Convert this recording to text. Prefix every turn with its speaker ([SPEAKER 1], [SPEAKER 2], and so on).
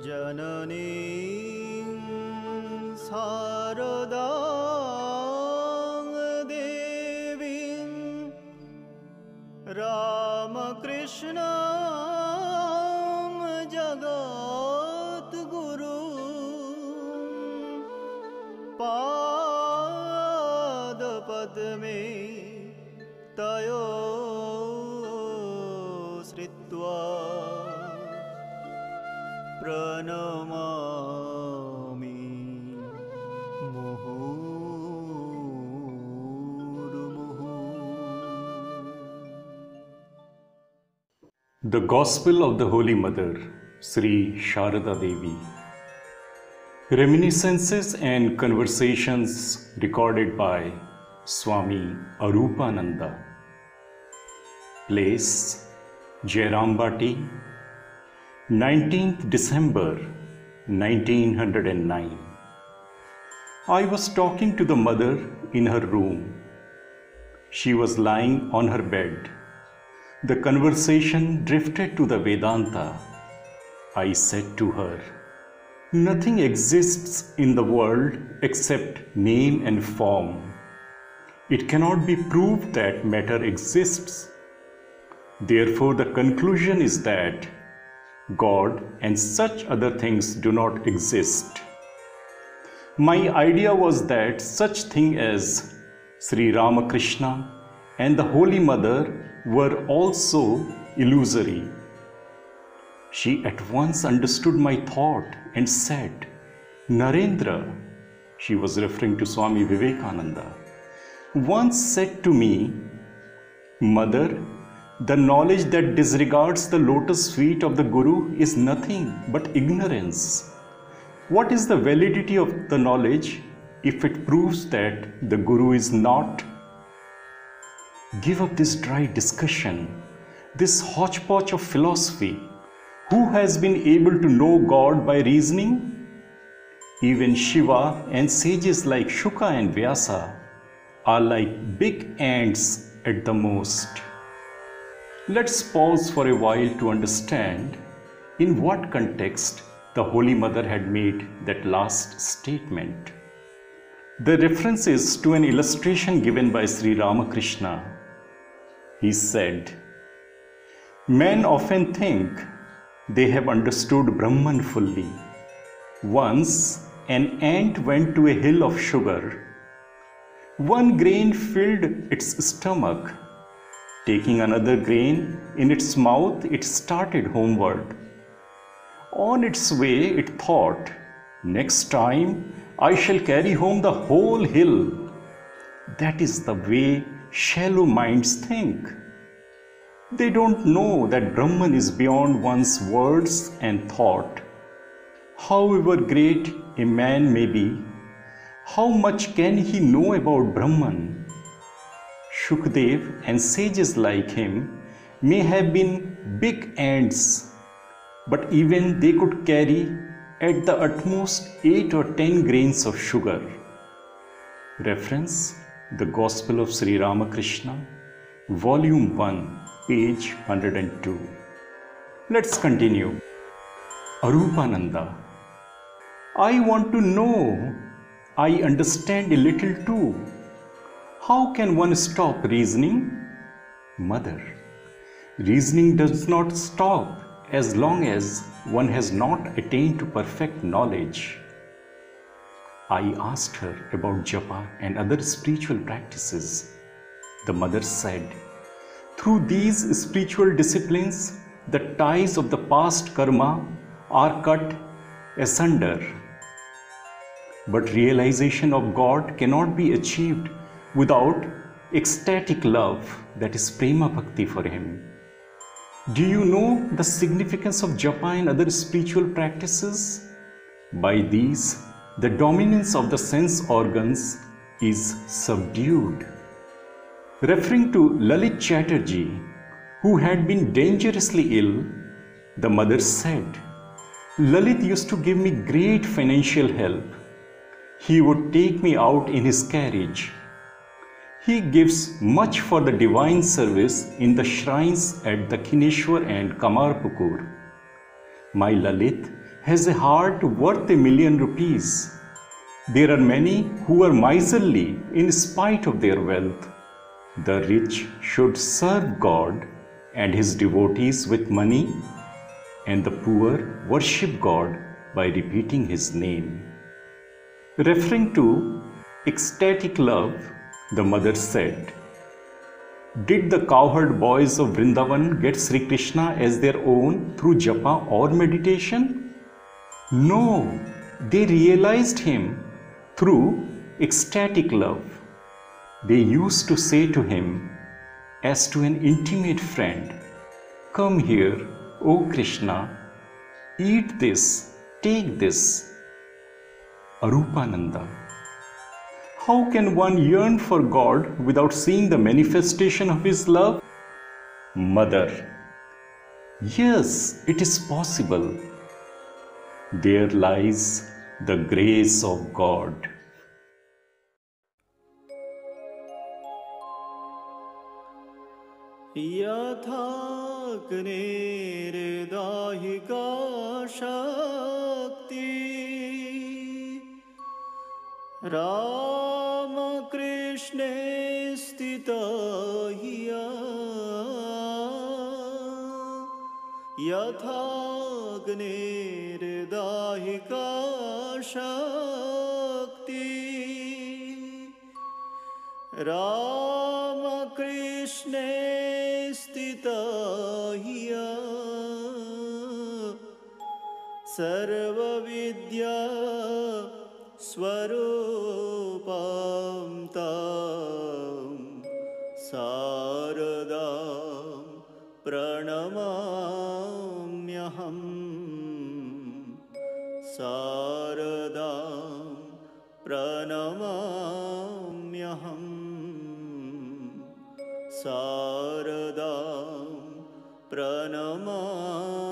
[SPEAKER 1] जननीं शारदां देवीं रामकृष्णं जगद्गुरुं पादपद्मे तयो श्रित्वा प्रणमामि मुहुर्मुहुः।
[SPEAKER 2] The Gospel of the Holy Mother, Sri Sharada Devi. Reminiscences and conversations recorded by Swami Arupananda. Place, Jairambati, 19th December 1909. I was talking to the mother in her room. She was lying on her bed. The conversation drifted to the Vedanta. I said to her, "Nothing exists in the world except name and form. It cannot be proved that matter exists. Therefore, the conclusion is that God and such other things do not exist." My idea was that such things as Sri Ramakrishna and the Holy Mother were also illusory. She at once understood my thought and said, "Narendra," she was referring to Swami Vivekananda, "once said to me, Mother, the knowledge that disregards the lotus feet of the Guru is nothing but ignorance. What is the validity of the knowledge if it proves that the Guru is not? Give up this dry discussion, this hodgepodge of philosophy. Who has been able to know God by reasoning? Even Shiva and sages like Shuka and Vyasa are like big ants at the most." Let's pause for a while to understand in what context the Holy Mother had made that last statement. The reference is to an illustration given by Sri Ramakrishna. He said, "Men often think they have understood Brahman fully. Once an ant went to a hill of sugar. One grain filled its stomach. Taking another grain in its mouth, it started homeward. On its way, it thought, 'Next time, I shall carry home the whole hill.' That is the way shallow minds think. They don't know that Brahman is beyond one's words and thought. However great a man may be, how much can he know about Brahman? Shukdev and sages like him may have been big ants, but even they could carry at the utmost 8 or 10 grains of sugar." Reference, The Gospel of Sri Ramakrishna, Volume 1, page 102. Let's continue. Arupananda: "I want to know. I understand a little too. How can one stop reasoning?" Mother: "Reasoning does not stop as long as one has not attained to perfect knowledge." I asked her about japa and other spiritual practices. The mother said, "Through these spiritual disciplines, the ties of the past karma are cut asunder. But realization of God cannot be achieved without ecstatic love, that is prema bhakti for Him. Do you know the significance of japa and other spiritual practices? By these, the dominance of the sense organs is subdued." Referring to Lalit Chatterjee, who had been dangerously ill, the mother said, "Lalit used to give me great financial help. He would take me out in his carriage. He gives much for the divine service in the shrines at Dakshineshwar and Kamarpukur. My Lalit has a heart worth ₹1,000,000. There are many who are miserly in spite of their wealth. The rich should serve God and his devotees with money, and the poor worship God by repeating his name. Referring to ecstatic love, the mother said, "Did the cowherd boys of Vrindavan get Sri Krishna as their own through japa or meditation? No, they realized him through ecstatic love. They used to say to him, as to an intimate friend, 'Come here, O Krishna, eat this, take this.'" Arupananda. How can one yearn for God without seeing the manifestation of his love? Mother. Yes, it is possible. There lies the grace of God.
[SPEAKER 1] यथाग्नेर्दाहिका शक्ति रामकृष्णे स्थिता हिया यथाग्नेर्दाहिका शक्ति रामकृष्णे स्थिता हिया सर्वविद्या स्वरूपां तां शारदां प्रणमाम्यहम् शारदां प्रणमाम्यहम् शारदां प्रणमाम्यहम्